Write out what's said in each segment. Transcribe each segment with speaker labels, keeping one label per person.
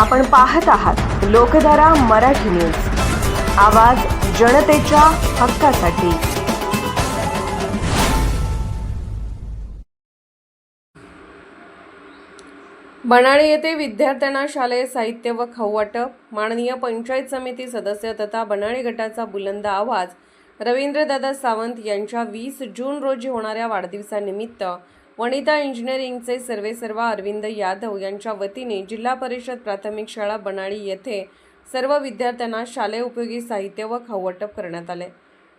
Speaker 1: आपण पाहत आहात लोकधारा मराठी न्यूज, आवाज जनतेच्या हक्कासाठी।
Speaker 2: बनाळी येथे विद्यार्थ्यांना शालेय साहित्य व खाऊ वाटप। माननीय पंचायत समिती सदस्य तथा बनाळी गटाचा बुलंद आवाज रवींद्रदादा सावंत यांच्या 20 जून रोजी होणाऱ्या वाढदिवसानिमित्त वनिता इंजिनिअरिंगचे सर्वेसर्वा अरविंद यादव यांच्या वतीने जिल्हा परिषद प्राथमिक शाळा बनाळी येथे सर्व विद्यार्थ्यांना शालेय उपयोगी साहित्य व खाऊ वाटप करण्यात आले।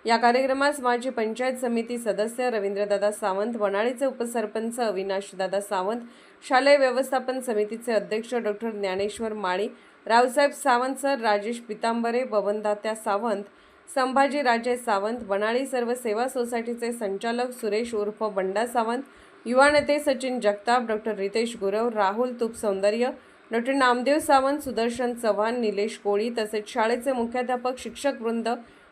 Speaker 2: या कार्यक्रमास माजी पंचायत समिती सदस्य रवींद्रदादा सावंत, बनाळीचे उपसरपंच अविनाशदादा सावंत, शालेय व्यवस्थापन समितीचे अध्यक्ष डॉक्टर ज्ञानेश्वर माळी, रावसाहेब सावंत सर, राजेश पितांबरे, बबनदात्या सावंत, संभाजी राजे सावंत, बनाळी सर्व सेवा सोसायटीचे संचालक सुरेश उर्फ बंडा सावंत, युवा नेते सचिन जगताप, डॉक्टर रितेश गुरव, राहुल तुप सौंदर्य, डॉक्टर नामदेव सावंत, सुदर्शन चव्हाण, निलेश कोळी तसेच शाळेचे मुख्याध्यापक, शिक्षक वृंद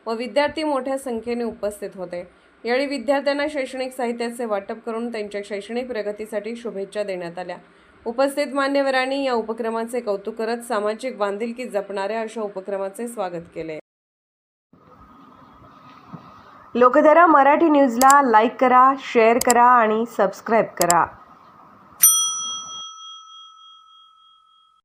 Speaker 2: व विद्यार्थी मोठ्या संख्येने उपस्थित होते। यावेळी विद्यार्थ्यांना शैक्षणिक साहित्याचे वाटप करून त्यांच्या शैक्षणिक प्रगतीसाठी शुभेच्छा देण्यात आल्या। उपस्थित मान्यवरांनी या उपक्रमाचे कौतुक करत सामाजिक बांधिलकी जपणाऱ्या अशा उपक्रमाचे स्वागत केले।
Speaker 1: लोकधारा मराठी न्यूजला लाईक करा, शेअर करा आणि सबस्क्राईब करा।